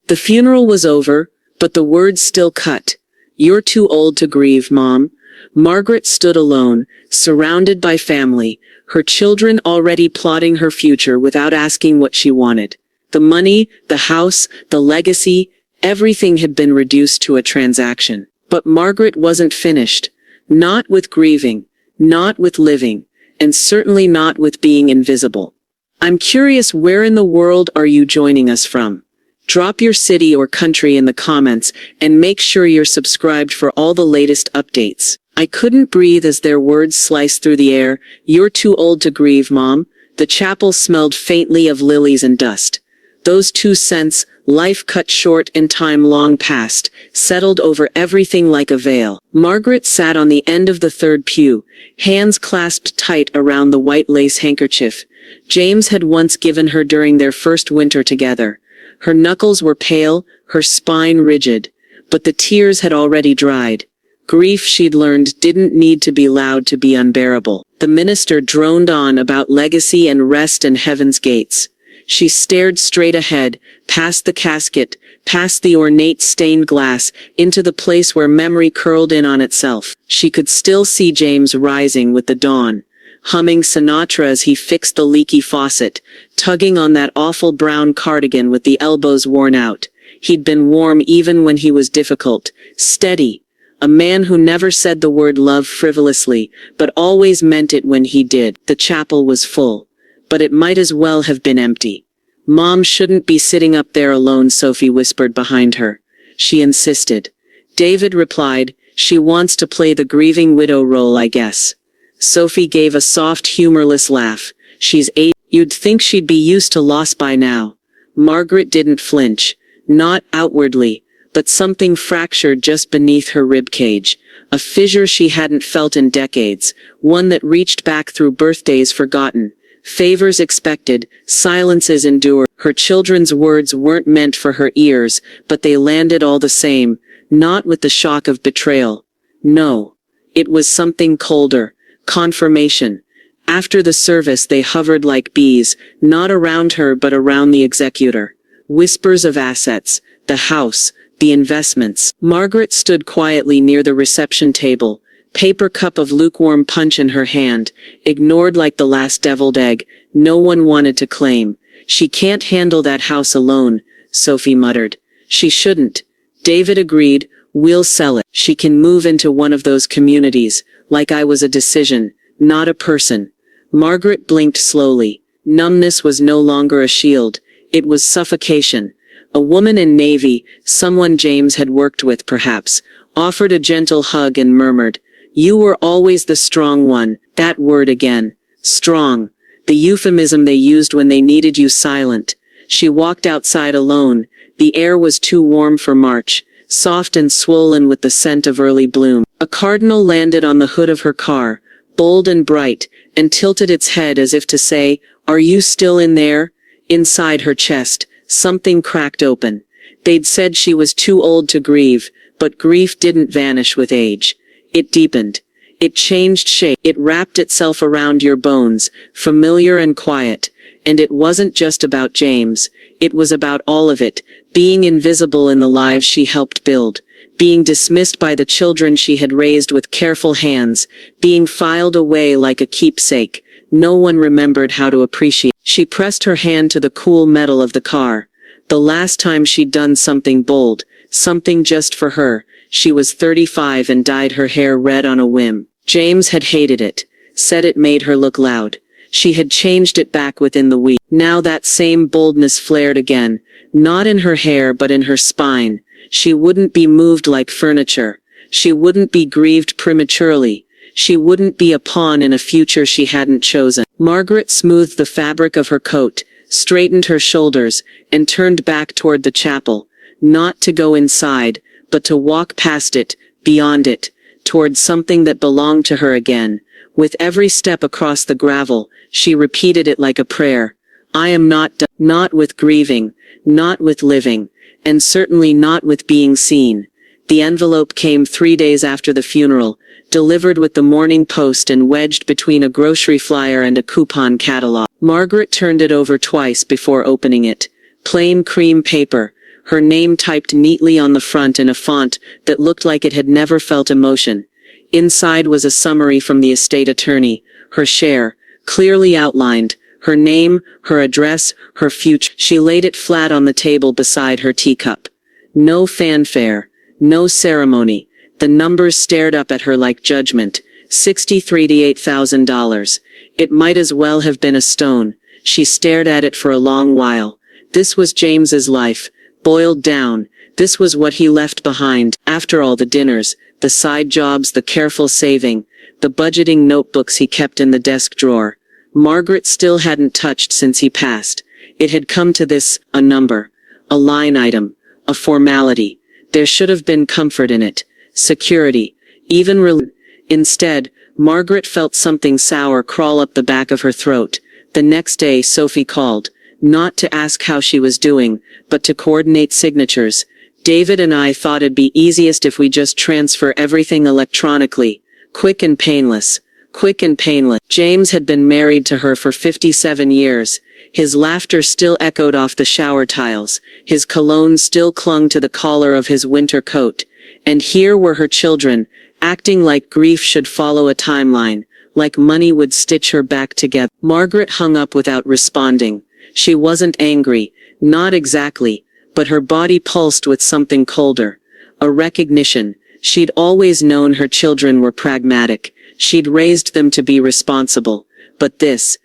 The funeral was over, but the words still cut. "You're too old to grieve, Mom." Margaret stood alone, surrounded by family, her children already plotting her future without asking what she wanted. The money, the house, the legacy, everything had been reduced to a transaction. But Margaret wasn't finished. Not with grieving, not with living, and certainly not with being invisible. I'm curious, where in the world are you joining us from? Drop your city or country in the comments and make sure you're subscribed for all the latest updates. I couldn't breathe as their words sliced through the air. "You're too old to grieve, Mom." The chapel smelled faintly of lilies and dust. Those 2 cents, life cut short and time long past, settled over everything like a veil. Margaret sat on the end of the third pew, hands clasped tight around the white lace handkerchief James had once given her during their first winter together. Her knuckles were pale, her spine rigid, but the tears had already dried. Grief, she'd learned, didn't need to be loud to be unbearable. The minister droned on about legacy and rest and heaven's gates. She stared straight ahead, past the casket, past the ornate stained glass, into the place where memory curled in on itself. She could still see James rising with the dawn, humming Sinatra as he fixed the leaky faucet, tugging on that awful brown cardigan with the elbows worn out. He'd been warm even when he was difficult, steady, a man who never said the word love frivolously, but always meant it when he did. The chapel was full, but it might as well have been empty. "Mom shouldn't be sitting up there alone," Sophie whispered behind her. She insisted. David replied, "She wants to play the grieving widow role, I guess." Sophie gave a soft, humorless laugh. "She's 8. You'd think she'd be used to loss by now." Margaret didn't flinch. Not outwardly, but something fractured just beneath her rib cage. A fissure she hadn't felt in decades, one that reached back through birthdays forgotten, favors expected, silences endured. Her children's words weren't meant for her ears, but they landed all the same, not with the shock of betrayal. No. It was something colder. Confirmation. After the service they hovered like bees, not around her but around the executor. Whispers of assets, the house, the investments. Margaret stood quietly near the reception table, paper cup of lukewarm punch in her hand, ignored like the last deviled egg no one wanted to claim. "She can't handle that house alone," Sophie muttered. "She shouldn't." David agreed. "We'll sell it. She can move into one of those communities, like I was a decision, not a person." Margaret blinked slowly. Numbness was no longer a shield. It was suffocation. A woman in Navy, someone James had worked with perhaps, offered a gentle hug and murmured, "You were always the strong one." That word again. Strong. The euphemism they used when they needed you silent. She walked outside alone. The air was too warm for March, soft and swollen with the scent of early bloom. A cardinal landed on the hood of her car, bold and bright, and tilted its head as if to say, "Are you still in there?" Inside her chest, something cracked open. They'd said she was too old to grieve, but grief didn't vanish with age. It deepened. It changed shape. It wrapped itself around your bones, familiar and quiet. And it wasn't just about James. It was about all of it, being invisible in the lives she helped build, being dismissed by the children she had raised with careful hands, being filed away like a keepsake no one remembered how to appreciate. She pressed her hand to the cool metal of the car. The last time she'd done something bold, something just for her, she was 35 and dyed her hair red on a whim. James had hated it, said it made her look loud. She had changed it back within the week. Now that same boldness flared again, not in her hair but in her spine. She wouldn't be moved like furniture. She wouldn't be grieved prematurely. She wouldn't be a pawn in a future she hadn't chosen. Margaret smoothed the fabric of her coat, straightened her shoulders, and turned back toward the chapel, not to go inside, but to walk past it, beyond it, toward something that belonged to her again. With every step across the gravel, she repeated it like a prayer. "I am not done, not with grieving, not with living, and certainly not with being seen." The envelope came 3 days after the funeral, delivered with the morning post and wedged between a grocery flyer and a coupon catalog. Margaret turned it over twice before opening it. Plain cream paper, her name typed neatly on the front in a font that looked like it had never felt emotion. Inside was a summary from the estate attorney, her share, clearly outlined, her name, her address, her future. She laid it flat on the table beside her teacup. No fanfare, no ceremony. The numbers stared up at her like judgment. $63,000. It might as well have been a stone. She stared at it for a long while. This was James's life, boiled down. This was what he left behind. After all the dinners, the side jobs, the careful saving, the budgeting notebooks he kept in the desk drawer. Margaret still hadn't touched since he passed. It had come to this, a number, a line item, a formality. There should have been comfort in it, security, even relief. Instead, Margaret felt something sour crawl up the back of her throat. The next day Sophie called, not to ask how she was doing, but to coordinate signatures. David and I thought it'd be easiest if we just transfer everything electronically. Quick and painless. Quick and painless. James had been married to her for 57 years. His laughter still echoed off the shower tiles. His cologne still clung to the collar of his winter coat. And here were her children, acting like grief should follow a timeline, like money would stitch her back together. Margaret hung up without responding. She wasn't angry, not exactly, but her body pulsed with something colder. A recognition. She'd always known her children were pragmatic. She'd raised them to be responsible. But this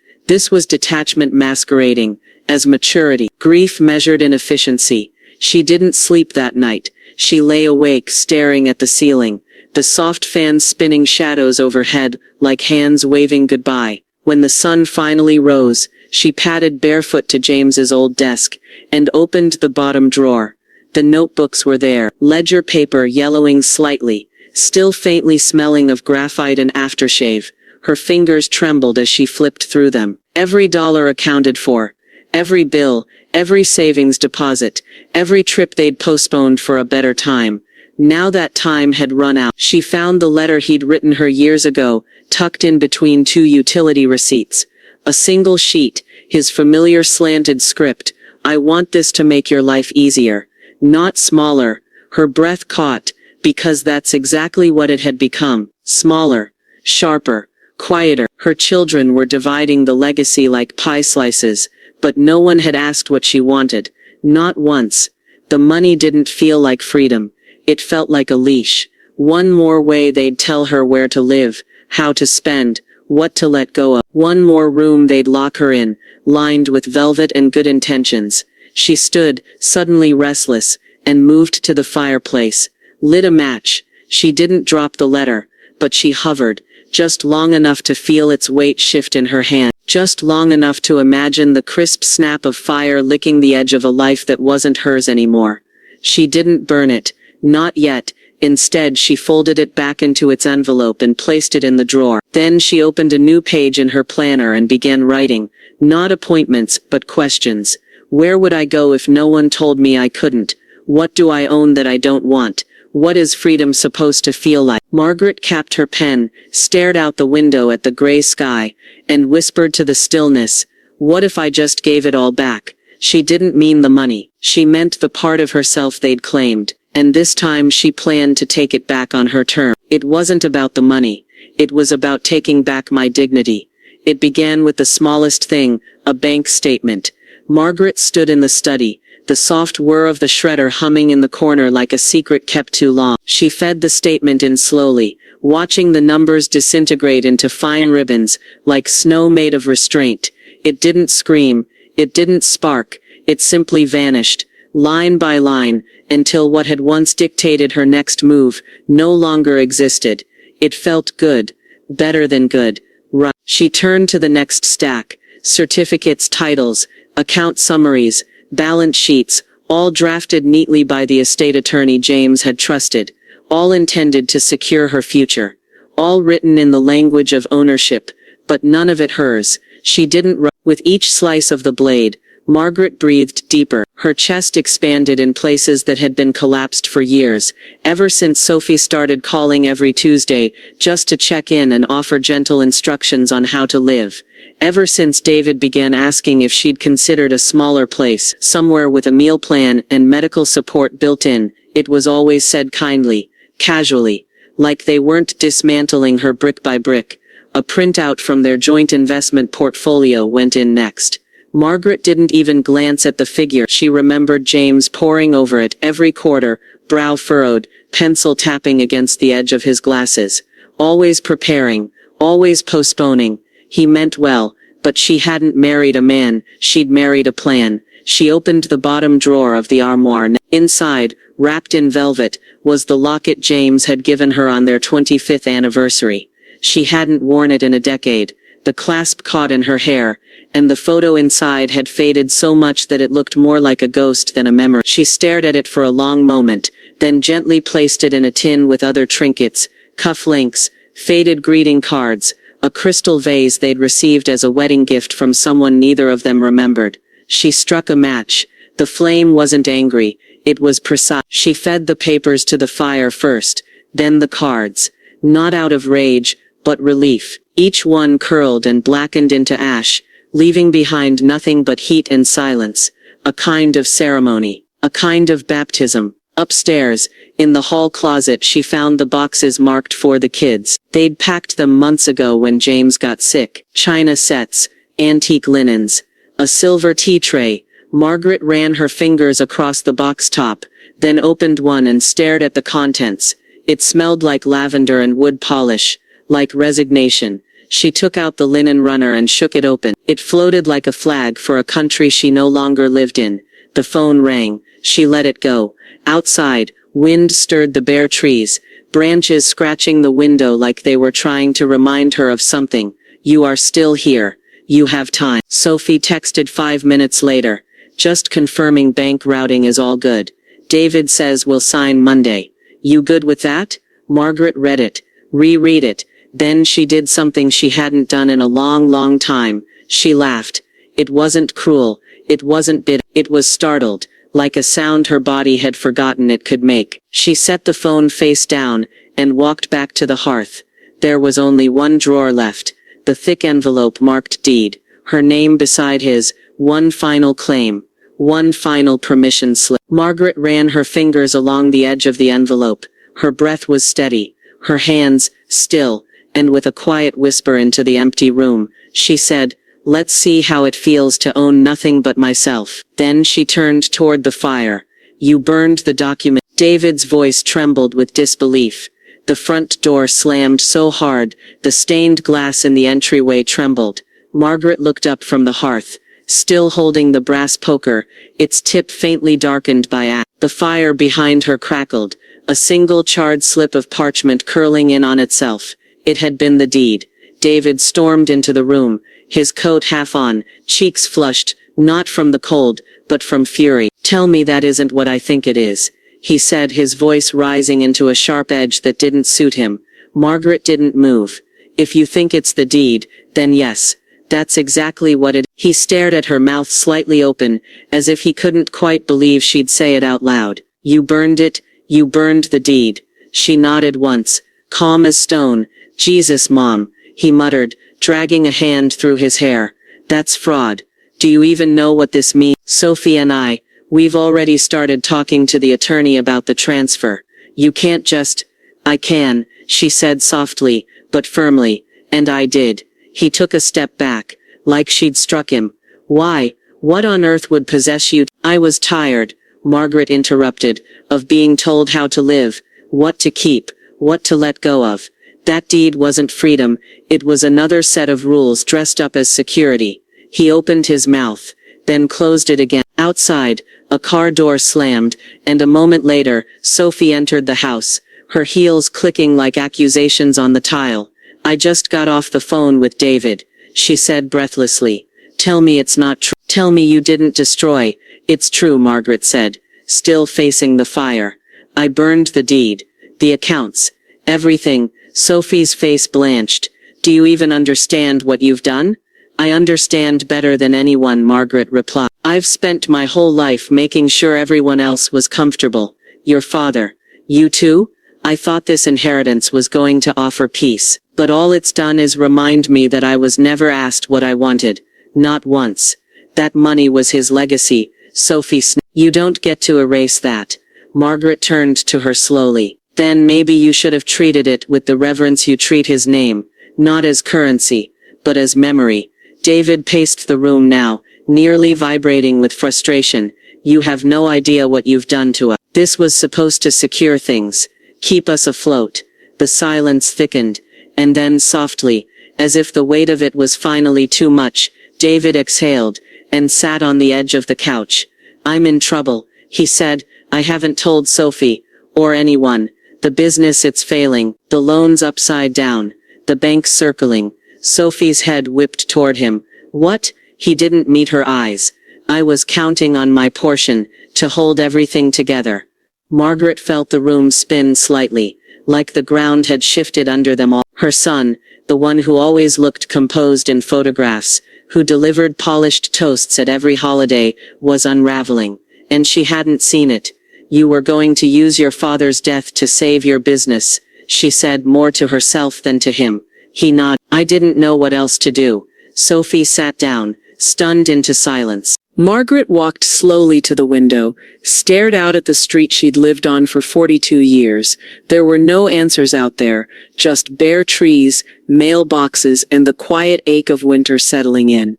was detachment masquerading as maturity. Grief measured in efficiency. She didn't sleep that night. She lay awake, staring at the ceiling. The soft fan spinning shadows overhead, like hands waving goodbye. When the sun finally rose, she padded barefoot to James's old desk, and opened the bottom drawer. The notebooks were there, ledger paper yellowing slightly, still faintly smelling of graphite and aftershave. Her fingers trembled as she flipped through them. Every dollar accounted for. Every bill, every savings deposit, every trip they'd postponed for a better time. Now that time had run out. She found the letter he'd written her years ago, tucked in between two utility receipts. A single sheet, his familiar slanted script. I want this to make your life easier. Not smaller. Her breath caught, because that's exactly what it had become. Smaller, sharper, quieter. Her children were dividing the legacy like pie slices, but no one had asked what she wanted. Not once. The money didn't feel like freedom. It felt like a leash. One more way they'd tell her where to live, how to spend, what to let go of. One more room they'd lock her in, lined with velvet and good intentions. She stood, suddenly restless, and moved to the fireplace, lit a match. She didn't drop the letter, but she hovered, just long enough to feel its weight shift in her hand, just long enough to imagine the crisp snap of fire licking the edge of a life that wasn't hers anymore. She didn't burn it. Not yet. Instead, she folded it back into its envelope and placed it in the drawer. Then she opened a new page in her planner and began writing. Not appointments, but questions. Where would I go if no one told me I couldn't? What do I own that I don't want? What is freedom supposed to feel like? Margaret capped her pen, stared out the window at the gray sky, and whispered to the stillness, what if I just gave it all back? She didn't mean the money. She meant the part of herself they'd claimed. And this time she planned to take it back on her terms. It wasn't about the money. It was about taking back my dignity. It began with the smallest thing, a bank statement. Margaret stood in the study, the soft whir of the shredder humming in the corner like a secret kept too long. She fed the statement in slowly, watching the numbers disintegrate into fine ribbons, like snow made of restraint. It didn't scream. It didn't spark. It simply vanished, line by line, until what had once dictated her next move no longer existed. It felt good. Better than good. Right. She turned to the next stack. Certificates, titles, account summaries, balance sheets, all drafted neatly by the estate attorney James had trusted, all intended to secure her future, all written in the language of ownership, but none of it hers. She didn't. With each slice of the blade, Margaret breathed deeper. Her chest expanded in places that had been collapsed for years, ever since Sophie started calling every Tuesday, just to check in and offer gentle instructions on how to live. Ever since David began asking if she'd considered a smaller place, somewhere with a meal plan and medical support built in, it was always said kindly, casually, like they weren't dismantling her brick by brick. A printout from their joint investment portfolio went in next. Margaret didn't even glance at the figure. She remembered James poring over it every quarter, brow furrowed, pencil tapping against the edge of his glasses. Always preparing, always postponing. He meant well, but she hadn't married a man, she'd married a plan. She opened the bottom drawer of the armoire. Inside, wrapped in velvet, was the locket James had given her on their 25th anniversary. She hadn't worn it in a decade. The clasp caught in her hair, and the photo inside had faded so much that it looked more like a ghost than a memory. She stared at it for a long moment, then gently placed it in a tin with other trinkets, cufflinks, faded greeting cards, a crystal vase they'd received as a wedding gift from someone neither of them remembered. She struck a match. The flame wasn't angry, it was precise. She fed the papers to the fire first, then the cards. Not out of rage, but relief. Each one curled and blackened into ash, leaving behind nothing but heat and silence. A kind of ceremony. A kind of baptism. Upstairs, in the hall closet, she found the boxes marked for the kids. They'd packed them months ago when James got sick. China sets, antique linens, a silver tea tray. Margaret ran her fingers across the box top, then opened one and stared at the contents. It smelled like lavender and wood polish, like resignation. She took out the linen runner and shook it open. It floated like a flag for a country she no longer lived in. The phone rang. She let it go. Outside, wind stirred the bare trees, branches scratching the window like they were trying to remind her of something. You are still here. You have time. Sophie texted 5 minutes later. Just confirming bank routing is all good. David says we'll sign Monday. You good with that? Margaret read it. Reread it. Then she did something she hadn't done in a long time. She laughed. It wasn't cruel. It wasn't bitter. It was startled, like a sound her body had forgotten it could make. She set the phone face down, and walked back to the hearth. There was only one drawer left. The thick envelope marked deed. Her name beside his. One final claim. One final permission slip. Margaret ran her fingers along the edge of the envelope. Her breath was steady. Her hands, still. And with a quiet whisper into the empty room, she said, "Let's see how it feels to own nothing but myself." Then she turned toward the fire. "You burned the document." David's voice trembled with disbelief. The front door slammed so hard, the stained glass in the entryway trembled. Margaret looked up from the hearth, still holding the brass poker, its tip faintly darkened by ash. The fire behind her crackled, a single charred slip of parchment curling in on itself. It had been the deed. David stormed into the room, his coat half on, cheeks flushed, not from the cold, but from fury. "Tell me that isn't what I think it is," he said, his voice rising into a sharp edge that didn't suit him. Margaret didn't move. "If you think it's the deed, then yes, that's exactly what it." He stared at her, mouth slightly open, as if he couldn't quite believe she'd say it out loud. "You burned it? You burned the deed?" She nodded once, calm as stone. "Jesus, Mom," he muttered, dragging a hand through his hair. "That's fraud. Do you even know what this means?" "Sophie and we've already started talking to the attorney about the transfer. You can't just—" "I can," she said softly, but firmly. "And I did." He took a step back, like she'd struck him. "Why? What on earth would possess you?" "I was tired," Margaret interrupted, "of being told how to live, what to keep, what to let go of. That deed wasn't freedom, it was another set of rules dressed up as security." He opened his mouth, then closed it again. Outside, a car door slammed, and a moment later, Sophie entered the house, her heels clicking like accusations on the tile. "I just got off the phone with David," she said breathlessly. "Tell me it's not true. Tell me you didn't destroy." "It's true," Margaret said, still facing the fire. "I burned the deed. The accounts. Everything." Sophie's face blanched. "Do you even understand what you've done?" "I understand better than anyone," Margaret replied. I've spent my whole life making sure everyone else was comfortable. Your father. You too? I thought this inheritance was going to offer peace, but all it's done is remind me that I was never asked what I wanted. Not once. That money was his legacy, Sophie snapped. You don't get to erase that. Margaret turned to her slowly. Then maybe you should have treated it with the reverence you treat his name, not as currency, but as memory. David paced the room now, nearly vibrating with frustration. You have no idea what you've done to us. This was supposed to secure things, keep us afloat. The silence thickened, and then softly, as if the weight of it was finally too much, David exhaled, and sat on the edge of the couch. I'm in trouble, he said. I haven't told Sophie, or anyone. The business it's failing, the loans upside down, the bank circling. Sophie's head whipped toward him. What? He didn't meet her eyes. I was counting on my portion, to hold everything together. Margaret felt the room spin slightly, like the ground had shifted under them all. Her son, the one who always looked composed in photographs, who delivered polished toasts at every holiday, was unraveling. And she hadn't seen it. You were going to use your father's death to save your business, she said, more to herself than to him. He nodded. I didn't know what else to do. Sophie sat down, stunned into silence. Margaret walked slowly to the window, stared out at the street she'd lived on for 42 years. There were no answers out there, just bare trees, mailboxes, and the quiet ache of winter settling in.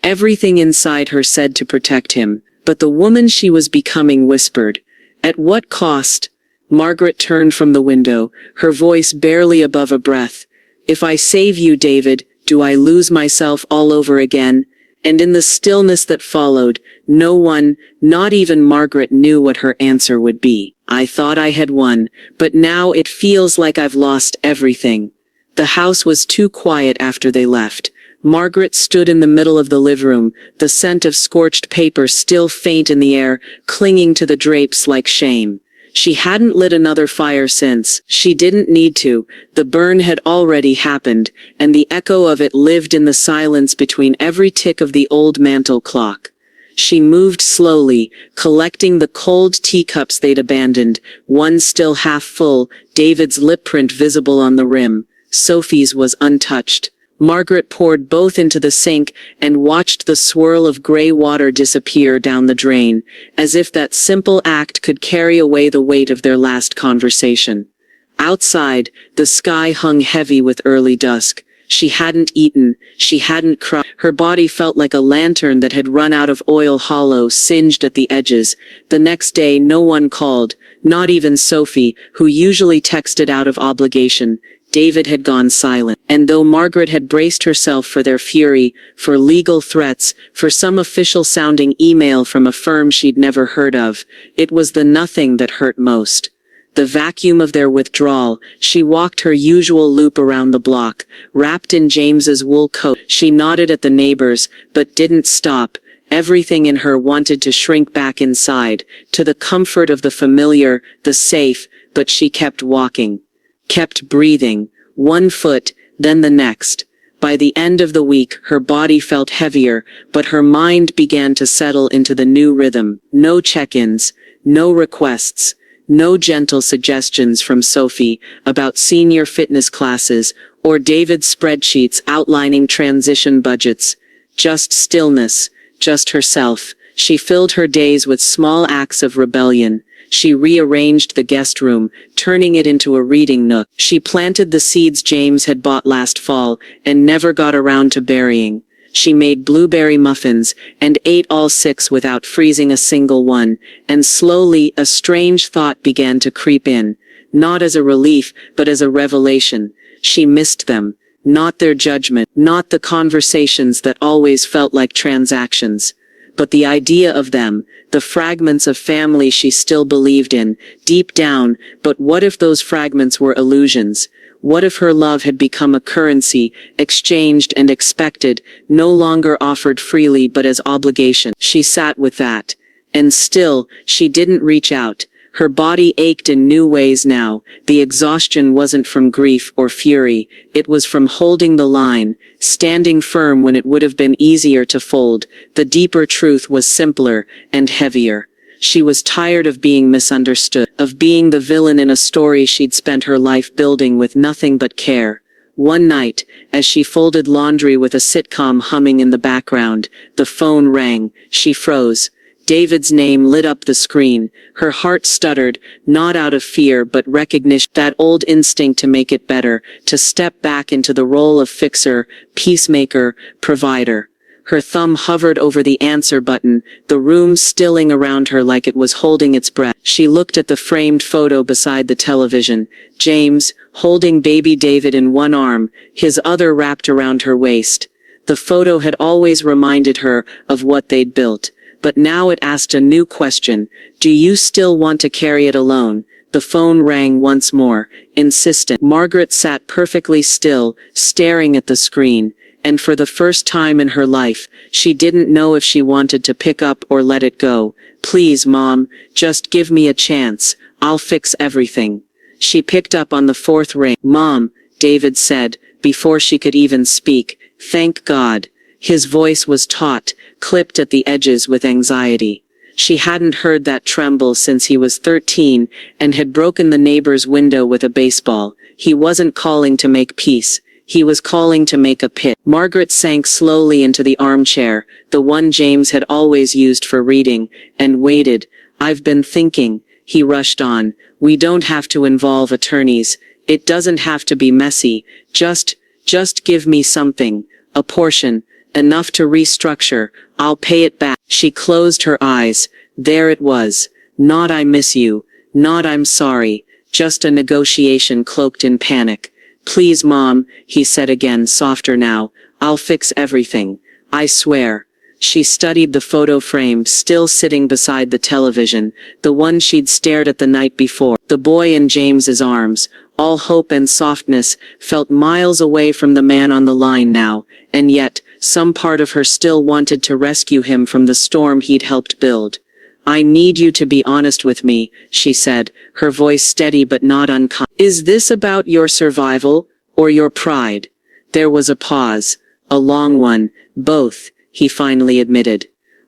Everything inside her said to protect him, but the woman she was becoming whispered. At what cost? Margaret turned from the window, her voice barely above a breath. If I save you, David, do I lose myself all over again? And in the stillness that followed, no one, not even Margaret, knew what her answer would be. I thought I had won, but now it feels like I've lost everything. The house was too quiet after they left. Margaret stood in the middle of the living room, the scent of scorched paper still faint in the air, clinging to the drapes like shame. She hadn't lit another fire since. She didn't need to. The burn had already happened, and the echo of it lived in the silence between every tick of the old mantel clock. She moved slowly, collecting the cold teacups they'd abandoned, one still half full, David's lip print visible on the rim. Sophie's was untouched. Margaret poured both into the sink and watched the swirl of gray water disappear down the drain, as if that simple act could carry away the weight of their last conversation. Outside, the sky hung heavy with early dusk. She hadn't eaten, she hadn't cried. Her body felt like a lantern that had run out of oil, hollow, singed at the edges. The next day no one called, not even Sophie, who usually texted out of obligation. David had gone silent, and though Margaret had braced herself for their fury, for legal threats, for some official-sounding email from a firm she'd never heard of, it was the nothing that hurt most. The vacuum of their withdrawal. She walked her usual loop around the block, wrapped in James's wool coat. She nodded at the neighbors, but didn't stop. Everything in her wanted to shrink back inside, to the comfort of the familiar, the safe, but she kept walking. Kept breathing, one foot, then the next. By the end of the week, her body felt heavier, but her mind began to settle into the new rhythm. No check-ins, no requests, no gentle suggestions from Sophie about senior fitness classes or David's spreadsheets outlining transition budgets. Just stillness, just herself. She filled her days with small acts of rebellion. She rearranged the guest room, turning it into a reading nook. She planted the seeds James had bought last fall and never got around to burying. She made blueberry muffins and ate all 6 without freezing a single one, and slowly a strange thought began to creep in, not as a relief, but as a revelation. She missed them, not their judgment, not the conversations that always felt like transactions, but the idea of them, the fragments of family she still believed in, deep down. But what if those fragments were illusions? What if her love had become a currency, exchanged and expected, no longer offered freely but as obligation? She sat with that. And still, she didn't reach out. Her body ached in new ways now. The exhaustion wasn't from grief or fury. It was from holding the line, standing firm when it would have been easier to fold. The deeper truth was simpler and heavier. She was tired of being misunderstood, of being the villain in a story she'd spent her life building with nothing but care. One night, as she folded laundry with a sitcom humming in the background, the phone rang. She froze. David's name lit up the screen. Her heart stuttered, not out of fear but recognition, that old instinct to make it better, to step back into the role of fixer, peacemaker, provider. Her thumb hovered over the answer button, the room stilling around her like it was holding its breath. She looked at the framed photo beside the television. James, holding baby David in one arm, his other wrapped around her waist. The photo had always reminded her of what they'd built. But now it asked a new question. Do you still want to carry it alone? The phone rang once more, insistent. Margaret sat perfectly still, staring at the screen. And for the first time in her life, she didn't know if she wanted to pick up or let it go. Please, Mom, just give me a chance. I'll fix everything. She picked up on the fourth ring. Mom, David said, before she could even speak. Thank God. His voice was taut, clipped at the edges with anxiety. She hadn't heard that tremble since he was 13 and had broken the neighbor's window with a baseball. He wasn't calling to make peace. He was calling to make a pit. Margaret sank slowly into the armchair, the one James had always used for reading, and waited. I've been thinking, he rushed on. We don't have to involve attorneys. It doesn't have to be messy. Just give me something. A portion. Enough to restructure. I'll pay it back. She closed her eyes. There it was. Not I miss you. Not I'm sorry. Just a negotiation cloaked in panic. Please, Mom, he said again, softer now. I'll fix everything. I swear. She studied the photo frame still sitting beside the television, the one she'd stared at the night before. The boy in James's arms, all hope and softness, felt miles away from the man on the line now, and yet, some part of her still wanted to rescue him from the storm he'd helped build. I need you to be honest with me, she said, her voice steady but not unkind. Is this about your survival, or your pride? There was a pause, a long one. Both, he finally admitted.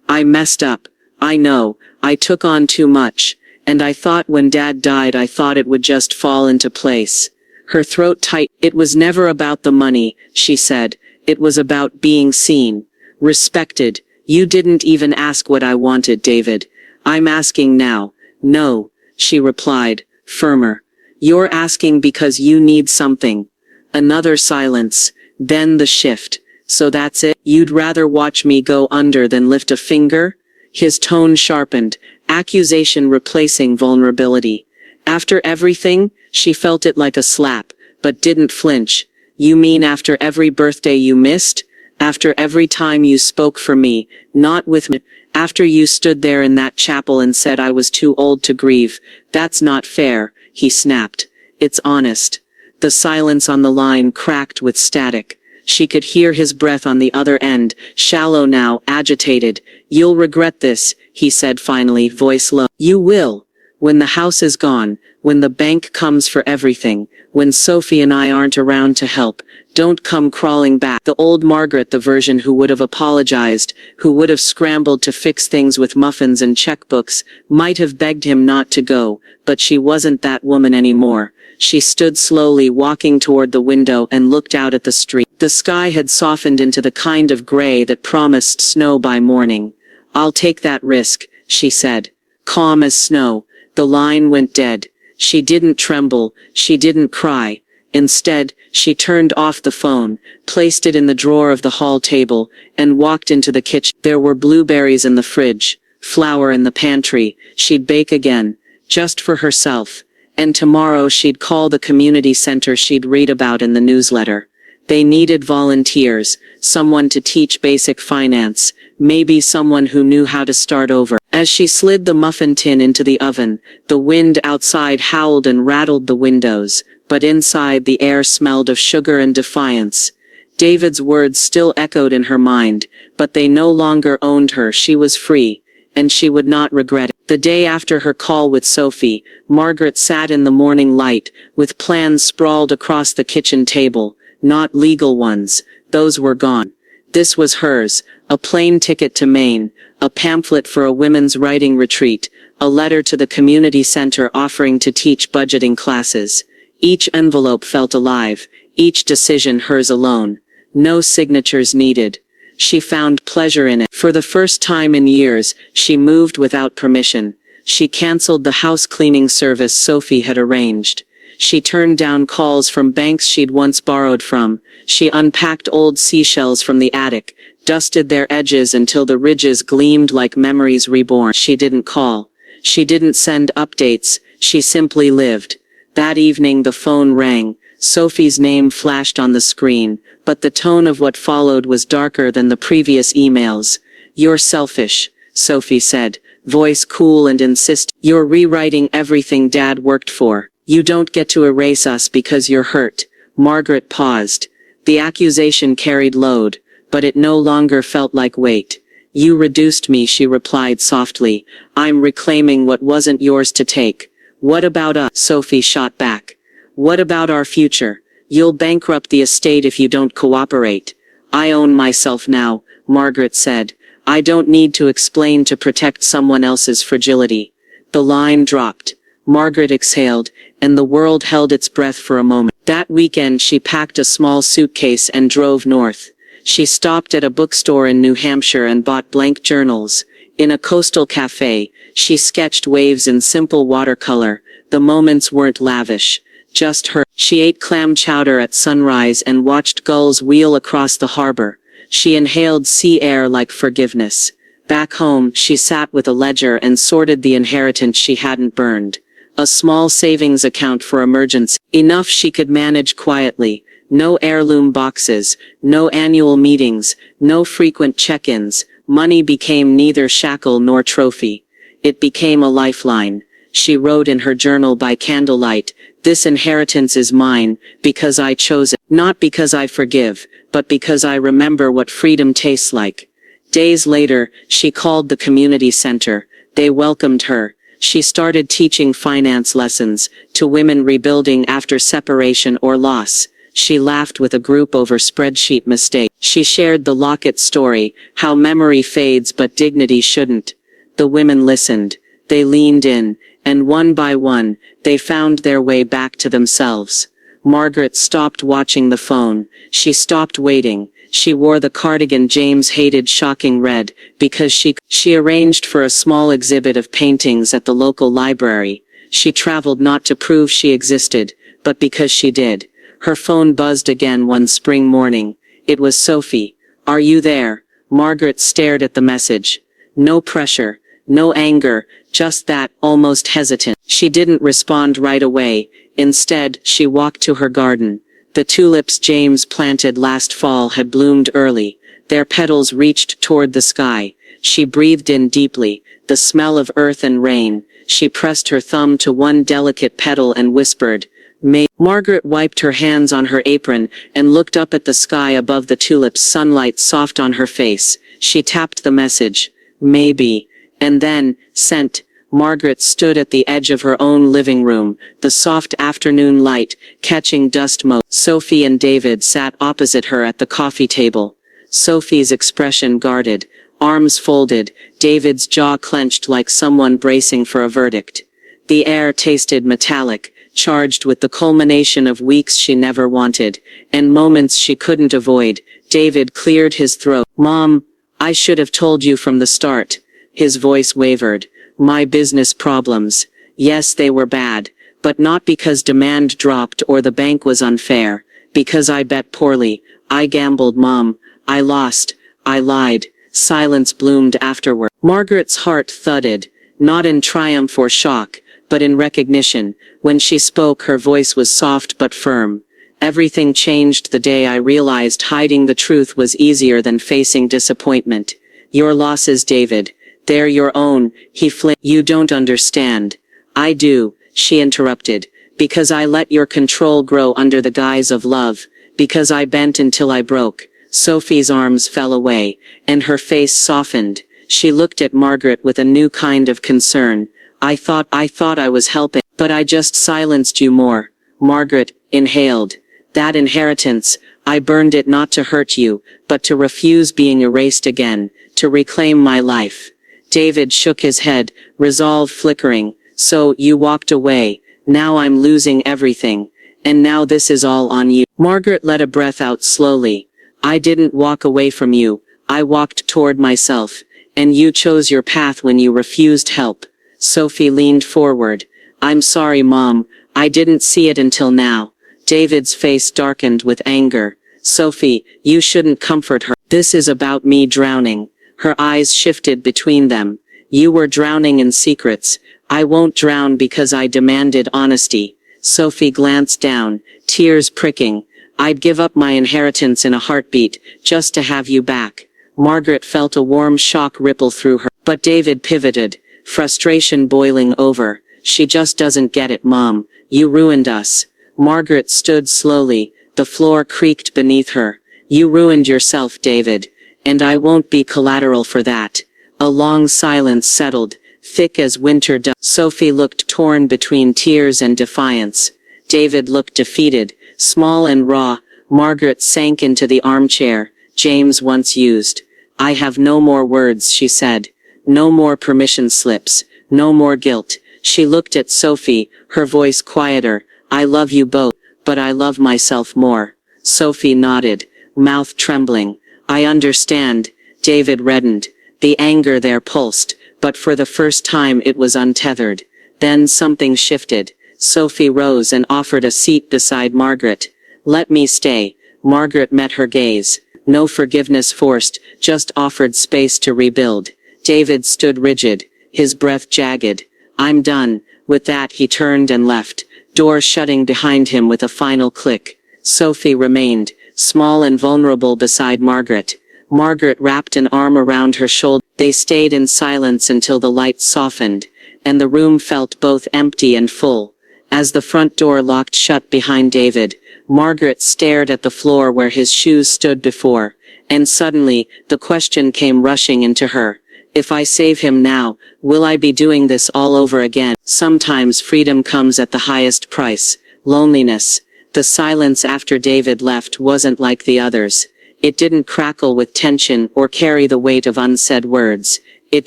I messed up. I know, I took on too much, and I thought when Dad died I thought it would just fall into place. Her throat tight. It was never about the money, she said. It was about being seen, respected. You didn't even ask what I wanted, David. I'm asking now. No, she replied, firmer. You're asking because you need something. Another silence, then the shift. So that's it? You'd rather watch me go under than lift a finger? His tone sharpened, accusation replacing vulnerability. After everything, she felt it like a slap, but didn't flinch. You mean after every birthday you missed? After every time you spoke for me, not with me? After you stood there in that chapel and said I was too old to grieve? That's not fair, he snapped. It's honest. The silence on the line cracked with static. She could hear his breath on the other end, shallow now, agitated. You'll regret this, he said finally, voice low. You will. When the house is gone, when the bank comes for everything, when Sophie and I aren't around to help, don't come crawling back. The old Margaret, the version who would have apologized, who would have scrambled to fix things with muffins and checkbooks, might have begged him not to go, but she wasn't that woman anymore. She stood slowly walking toward the window and looked out at the street. The sky had softened into the kind of gray that promised snow by morning. I'll take that risk, she said. Calm as snow. The line went dead. She didn't tremble. She didn't cry. Instead, she turned off the phone, placed it in the drawer of the hall table, and walked into the kitchen. There were blueberries in the fridge, flour in the pantry. She'd bake again, just for herself. And tomorrow she'd call the community center she'd read about in the newsletter. They needed volunteers, someone to teach basic finance, maybe someone who knew how to start over. As she slid the muffin tin into the oven, the wind outside howled and rattled the windows, but inside the air smelled of sugar and defiance. David's words still echoed in her mind, but they no longer owned her. She was free, and she would not regret it. The day after her call with Sophie, Margaret sat in the morning light, with plans sprawled across the kitchen table, not legal ones, those were gone. This was hers, a plane ticket to Maine, a pamphlet for a women's writing retreat, a letter to the community center offering to teach budgeting classes. Each envelope felt alive, each decision hers alone. No signatures needed. She found pleasure in it. For the first time in years, she moved without permission. She canceled the house cleaning service Sophie had arranged. She turned down calls from banks she'd once borrowed from. She unpacked old seashells from the attic, dusted their edges until the ridges gleamed like memories reborn. She didn't call. She didn't send updates. She simply lived. That evening the phone rang. Sophie's name flashed on the screen, but the tone of what followed was darker than the previous emails. "You're selfish," Sophie said, voice cool and insistent. "You're rewriting everything Dad worked for. You don't get to erase us because you're hurt." Margaret paused. The accusation carried load, but it no longer felt like weight. "You reduced me," she replied softly. "I'm reclaiming what wasn't yours to take." "What about us?" Sophie shot back. "What about our future? You'll bankrupt the estate if you don't cooperate." "I own myself now," Margaret said. "I don't need to explain to protect someone else's fragility." The line dropped. Margaret exhaled, and the world held its breath for a moment. That weekend she packed a small suitcase and drove north. She stopped at a bookstore in New Hampshire and bought blank journals. In a coastal cafe, she sketched waves in simple watercolor. The moments weren't lavish. Just her. She ate clam chowder at sunrise and watched gulls wheel across the harbor. She inhaled sea air like forgiveness. Back home, she sat with a ledger and sorted the inheritance she hadn't burned. A small savings account for emergency. Enough she could manage quietly. No heirloom boxes, no annual meetings, no frequent check-ins. Money became neither shackle nor trophy. It became a lifeline. She wrote in her journal by candlelight, "This inheritance is mine, because I chose it. Not because I forgive, but because I remember what freedom tastes like." Days later, she called the community center. They welcomed her. She started teaching finance lessons to women rebuilding after separation or loss. She laughed with a group over spreadsheet mistakes. She shared the locket story, how memory fades but dignity shouldn't. The women listened. They leaned in, and one by one, they found their way back to themselves. Margaret stopped watching the phone. She stopped waiting. She wore the cardigan James hated, shocking red, because she arranged for a small exhibit of paintings at the local library. She traveled not to prove she existed, but because she did. Her phone buzzed again one spring morning. It was Sophie. "Are you there?" Margaret stared at the message. No pressure, no anger, just that, almost hesitant. She didn't respond right away. Instead, she walked to her garden. The tulips James planted last fall had bloomed early. Their petals reached toward the sky. She breathed in deeply, the smell of earth and rain. She pressed her thumb to one delicate petal and whispered, "May." Margaret wiped her hands on her apron and looked up at the sky above the tulips, sunlight soft on her face. She tapped the message, "Maybe." And then, sent. Margaret stood at the edge of her own living room, the soft afternoon light, catching dust motes. Sophie and David sat opposite her at the coffee table. Sophie's expression guarded, arms folded, David's jaw clenched like someone bracing for a verdict. The air tasted metallic, charged with the culmination of weeks she never wanted, and moments she couldn't avoid. David cleared his throat. "Mom, I should have told you from the start." His voice wavered. "My business problems. Yes, they were bad, but not because demand dropped or the bank was unfair. Because I bet poorly. I gambled, Mom. I lost. I lied." Silence bloomed afterward. Margaret's heart thudded, not in triumph or shock, but in recognition. When she spoke, her voice was soft but firm. "Everything changed the day I realized hiding the truth was easier than facing disappointment. Your losses, David. They're your own," he flamed. "You don't understand." "I do," she interrupted. "Because I let your control grow under the guise of love. Because I bent until I broke." Sophie's arms fell away, and her face softened. She looked at Margaret with a new kind of concern. I thought I was helping, but I just silenced you more. Margaret inhaled. That inheritance, I burned it not to hurt you, but to refuse being erased again, to reclaim my life. David shook his head, resolve flickering. So, you walked away. Now I'm losing everything. And now this is all on you. Margaret let a breath out slowly. I didn't walk away from you. I walked toward myself. And you chose your path when you refused help. Sophie leaned forward. I'm sorry, Mom. I didn't see it until now. David's face darkened with anger. Sophie, you shouldn't comfort her. This is about me drowning. Her eyes shifted between them. You were drowning in secrets. I won't drown because I demanded honesty. Sophie glanced down, tears pricking. I'd give up my inheritance in a heartbeat, just to have you back. Margaret felt a warm shock ripple through her. But David pivoted, frustration boiling over. She just doesn't get it, Mom. You ruined us. Margaret stood slowly, the floor creaked beneath her. You ruined yourself, David. And I won't be collateral for that. A long silence settled, thick as winter dust. Sophie looked torn between tears and defiance. David looked defeated, small and raw. Margaret sank into the armchair James once used. I have no more words, she said. No more permission slips. No more guilt. She looked at Sophie, her voice quieter. I love you both, but I love myself more. Sophie nodded, mouth trembling. I understand. David reddened. The anger there pulsed, but for the first time it was untethered. Then something shifted. Sophie rose and offered a seat beside Margaret. Let me stay. Margaret met her gaze. No forgiveness forced, just offered space to rebuild. David stood rigid, his breath jagged. I'm done. With that he turned and left, door shutting behind him with a final click. Sophie remained, small and vulnerable beside Margaret. Margaret wrapped an arm around her shoulder. They stayed in silence until the lights softened, and the room felt both empty and full. As the front door locked shut behind David, Margaret stared at the floor where his shoes stood before, and suddenly, the question came rushing into her. If I save him now, will I be doing this all over again? Sometimes freedom comes at the highest price, loneliness. The silence after David left wasn't like the others. It didn't crackle with tension or carry the weight of unsaid words. It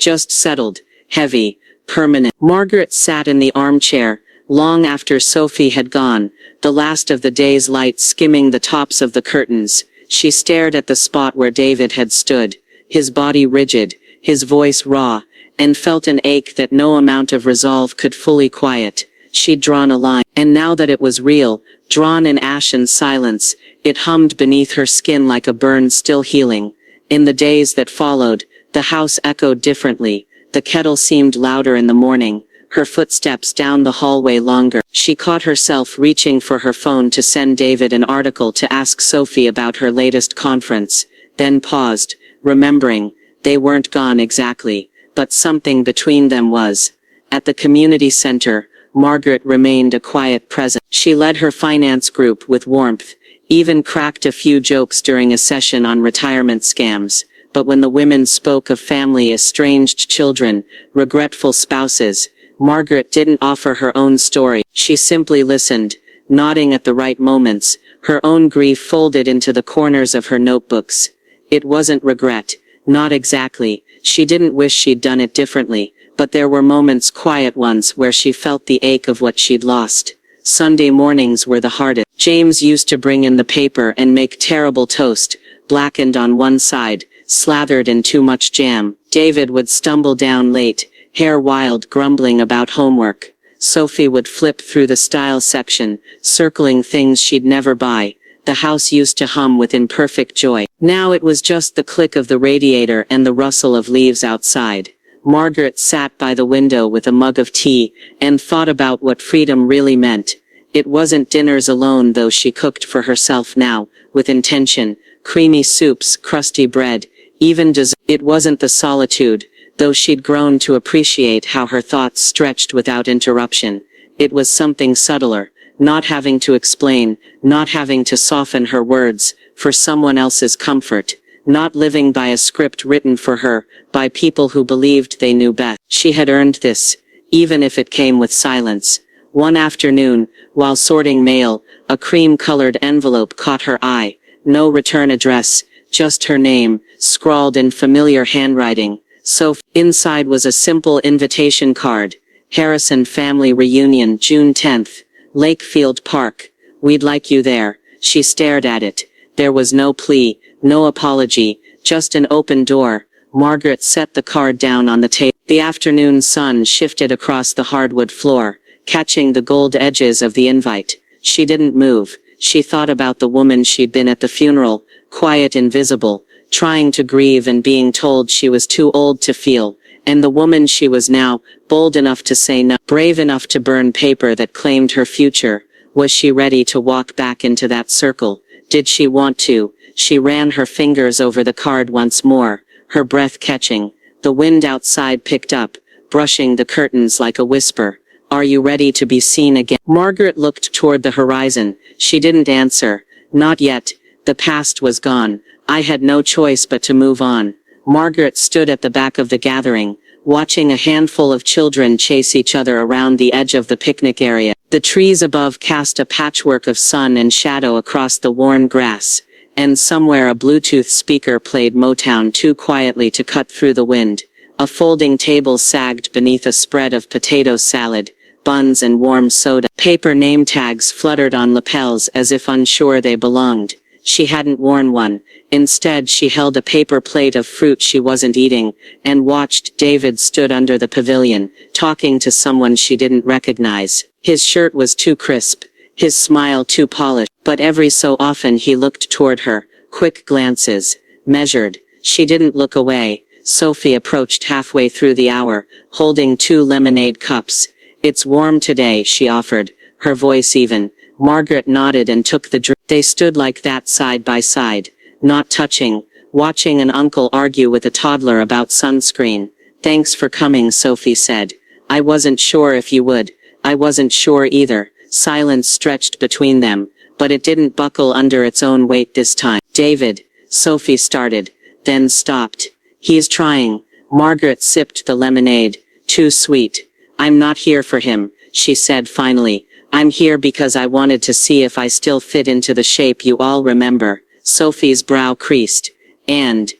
just settled, heavy, permanent. Margaret sat in the armchair, long after Sophie had gone, the last of the day's light skimming the tops of the curtains. She stared at the spot where David had stood, his body rigid, his voice raw, and felt an ache that no amount of resolve could fully quiet. She'd drawn a line, and now that it was real, drawn in ashen silence, it hummed beneath her skin like a burn still healing. In the days that followed, the house echoed differently. The kettle seemed louder in the morning, her footsteps down the hallway longer. She caught herself reaching for her phone to send David an article to ask Sophie about her latest conference, then paused, remembering, they weren't gone exactly, but something between them was. At the community center, Margaret remained a quiet presence. She led her finance group with warmth, even cracked a few jokes during a session on retirement scams. But when the women spoke of family, estranged children, regretful spouses, Margaret didn't offer her own story. She simply listened, nodding at the right moments, her own grief folded into the corners of her notebooks. It wasn't regret. Not exactly. She didn't wish she'd done it differently, but there were moments, quiet ones, where she felt the ache of what she'd lost. Sunday mornings were the hardest. James used to bring in the paper and make terrible toast, blackened on one side, slathered in too much jam. David would stumble down late, hair wild, grumbling about homework. Sophie would flip through the style section, circling things she'd never buy. The house used to hum with imperfect joy. Now it was just the click of the radiator and the rustle of leaves outside. Margaret sat by the window with a mug of tea, and thought about what freedom really meant. It wasn't dinners alone, though she cooked for herself now, with intention, creamy soups, crusty bread, even dessert. It wasn't the solitude, though she'd grown to appreciate how her thoughts stretched without interruption. It was something subtler. Not having to explain, not having to soften her words, for someone else's comfort. not living by a script written for her, by people who believed they knew best. She had earned this, even if it came with silence. One afternoon, while sorting mail, a cream-colored envelope caught her eye. No return address, just her name, scrawled in familiar handwriting. Sophie. Inside was a simple invitation card. Harrison Family Reunion, June 10th. Lakefield Park. We'd like you there. She stared at it. There was no plea, no apology, just an open door. Margaret set the card down on the table. The afternoon sun shifted across the hardwood floor, catching the gold edges of the invite. She didn't move. She thought about the woman she'd been at the funeral, quiet, invisible, trying to grieve and being told she was too old to feel, and the woman she was now, bold enough to say no, brave enough to burn paper that claimed her future. Was she ready to walk back into that circle? Did she want to? She ran her fingers over the card once more, her breath catching. The wind outside picked up, brushing the curtains like a whisper. Are you ready to be seen again? Margaret looked toward the horizon. She didn't answer. Not yet. The past was gone. I had no choice but to move on. Margaret stood at the back of the gathering, watching a handful of children chase each other around the edge of the picnic area. The trees above cast a patchwork of sun and shadow across the worn grass, and somewhere a Bluetooth speaker played Motown too quietly to cut through the wind. A folding table sagged beneath a spread of potato salad, buns and warm soda. Paper name tags fluttered on lapels as if unsure they belonged. She hadn't worn one. Instead, she held a paper plate of fruit she wasn't eating, and watched. David stood under the pavilion, talking to someone she didn't recognize. His shirt was too crisp, his smile too polished, but every so often he looked toward her, quick glances, measured. She didn't look away. Sophie approached halfway through the hour, holding 2 lemonade cups. It's warm today, she offered, her voice even. Margaret nodded and took the drink. They stood like that side by side, not touching, watching an uncle argue with a toddler about sunscreen. Thanks for coming, Sophie said. I wasn't sure if you would. I wasn't sure either. Silence stretched between them, but it didn't buckle under its own weight this time. David, Sophie started, then stopped. He's trying. Margaret sipped the lemonade. Too sweet. I'm not here for him, she said finally. I'm here because I wanted to see if I still fit into the shape you all remember. Sophie's brow creased. And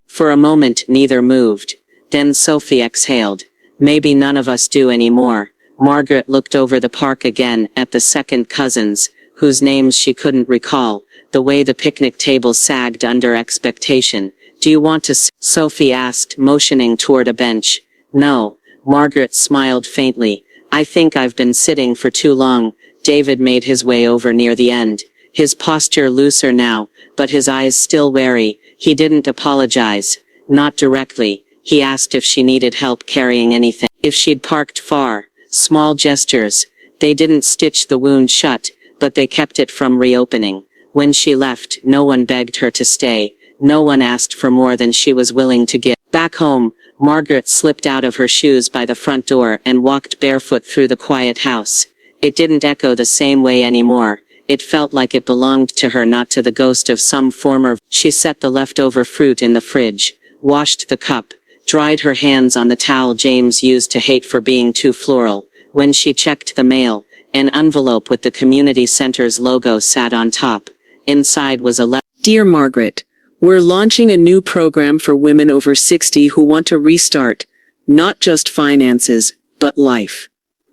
for a moment neither moved. Then Sophie exhaled. Maybe none of us do anymore. Margaret looked over the park again at the second cousins, whose names she couldn't recall, the way the picnic table sagged under expectation. Do you want to Sophie asked, motioning toward a bench. No. Margaret smiled faintly. I think I've been sitting for too long. David made his way over near the end, his posture looser now, but his eyes still wary. He didn't apologize. Not directly. He asked if she needed help carrying anything, if she'd parked far. Small gestures. They didn't stitch the wound shut, but they kept it from reopening. When she left, no one begged her to stay. No one asked for more than she was willing to give. Back home, Margaret slipped out of her shoes by the front door and walked barefoot through the quiet house. It didn't echo the same way anymore. It felt like it belonged to her, not to the ghost of some former. She set the leftover fruit in the fridge, washed the cup, dried her hands on the towel James used to hate for being too floral. When she checked the mail, an envelope with the community center's logo sat on top. Inside was a letter. Dear Margaret, we're launching a new program for women over 60 who want to restart, not just finances, but life.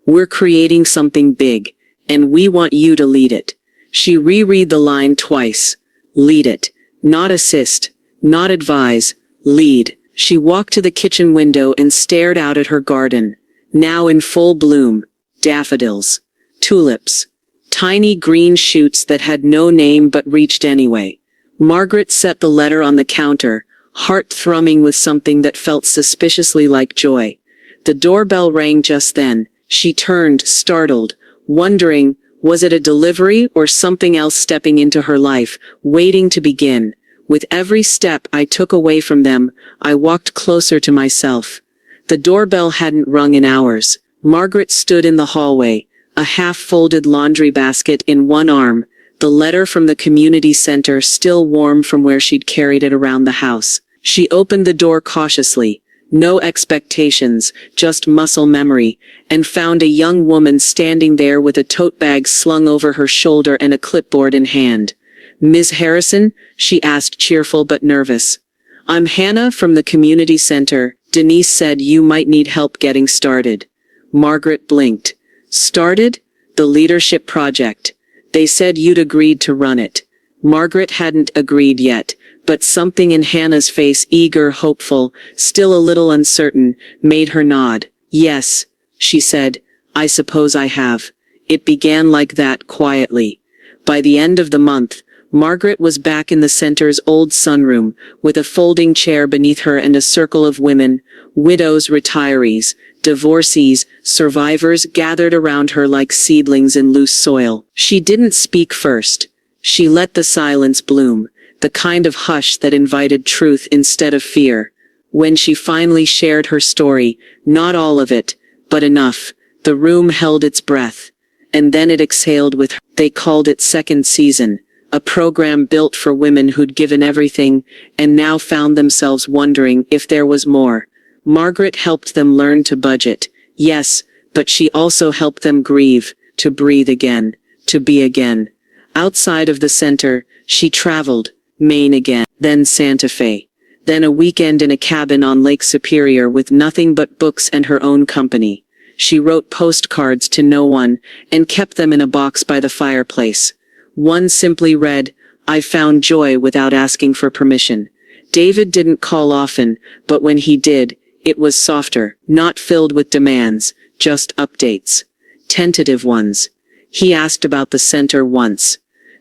We're creating something big, and we want you to lead it. She reread the line twice. Lead it. Not assist. Not advise. Lead. She walked to the kitchen window and stared out at her garden, now in full bloom. Daffodils. Tulips. Tiny green shoots that had no name but reached anyway. Margaret set the letter on the counter, heart thrumming with something that felt suspiciously like joy. The doorbell rang just then. She turned, startled, wondering, was it a delivery or something else stepping into her life, waiting to begin? With every step I took away from them, I walked closer to myself. The doorbell hadn't rung in hours. Margaret stood in the hallway, a half-folded laundry basket in one arm, the letter from the community center still warm from where she'd carried it around the house. She opened the door cautiously, no expectations, just muscle memory, and found a young woman standing there with a tote bag slung over her shoulder and a clipboard in hand. "Ms. Harrison?" she asked, cheerful but nervous. "I'm Hannah from the community center. Denise said you might need help getting started." Margaret blinked. "Started? The leadership project. They said you'd agreed to run it." Margaret hadn't agreed yet, but something in Hannah's face, eager, hopeful, still a little uncertain, made her nod. "Yes," she said, "I suppose I have." It began like that, quietly. By the end of the month, Margaret was back in the center's old sunroom, with a folding chair beneath her and a circle of women, widows, retirees, divorcees, survivors gathered around her like seedlings in loose soil. She didn't speak first. She let the silence bloom, the kind of hush that invited truth instead of fear. When she finally shared her story, not all of it, but enough, the room held its breath. And then it exhaled with her. They called it Second Season, a program built for women who'd given everything, and now found themselves wondering if there was more. Margaret helped them learn to budget, yes, but she also helped them grieve, to breathe again, to be again. Outside of the center, she traveled, Maine again, then Santa Fe. Then a weekend in a cabin on Lake Superior with nothing but books and her own company. She wrote postcards to no one, and kept them in a box by the fireplace. One simply read, "I found joy without asking for permission." David didn't call often, but when he did, it was softer, not filled with demands, just updates. Tentative ones. He asked about the center once.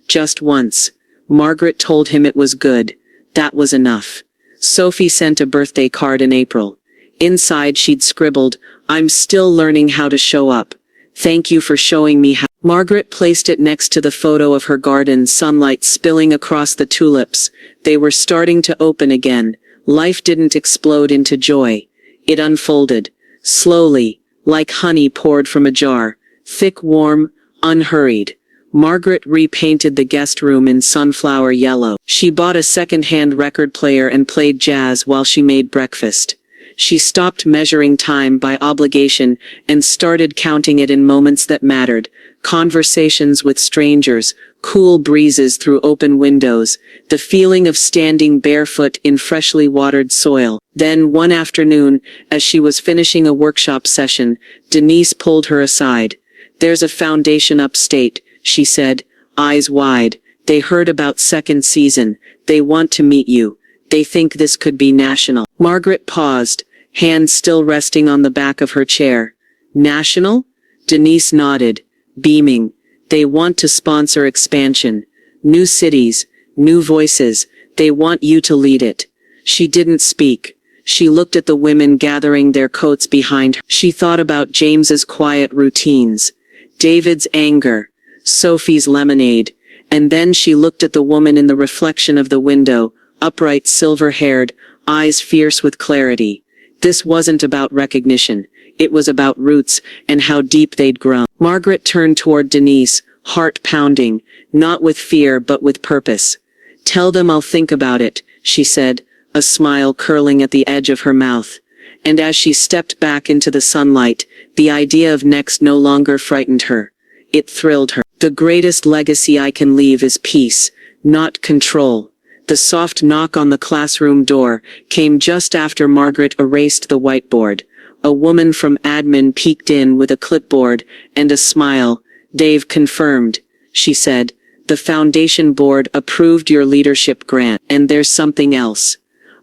Just once. Margaret told him it was good. That was enough. Sophie sent a birthday card in April. Inside she'd scribbled, "I'm still learning how to show up. Thank you for showing me how." Margaret placed it next to the photo of her garden, sunlight spilling across the tulips. They were starting to open again. Life didn't explode into joy. It unfolded. Slowly, like honey poured from a jar. Thick, warm, unhurried. Margaret repainted the guest room in sunflower yellow. She bought a second-hand record player and played jazz while she made breakfast. She stopped measuring time by obligation and started counting it in moments that mattered. Conversations with strangers, cool breezes through open windows, the feeling of standing barefoot in freshly watered soil. Then one afternoon, as she was finishing a workshop session, Denise pulled her aside. "There's a foundation upstate," she said, eyes wide. "They heard about Second Season. They want to meet you. They think this could be national." Margaret paused, hand still resting on the back of her chair. "National?" Denise nodded, beaming. "They want to sponsor expansion. New cities, new voices. They want you to lead it." She didn't speak. She looked at the women gathering their coats behind her. She thought about James's quiet routines, David's anger, Sophie's lemonade, and then she looked at the woman in the reflection of the window, upright, silver-haired, eyes fierce with clarity. This wasn't about recognition. It was about roots and how deep they'd grown. Margaret turned toward Denise, heart pounding, not with fear but with purpose. "Tell them I'll think about it," she said, a smile curling at the edge of her mouth. And as she stepped back into the sunlight, the idea of next no longer frightened her. It thrilled her. "The greatest legacy I can leave is peace, not control." The soft knock on the classroom door came just after Margaret erased the whiteboard. A woman from admin peeked in with a clipboard and a smile. "Dave confirmed," she said. "The foundation board approved your leadership grant. And there's something else.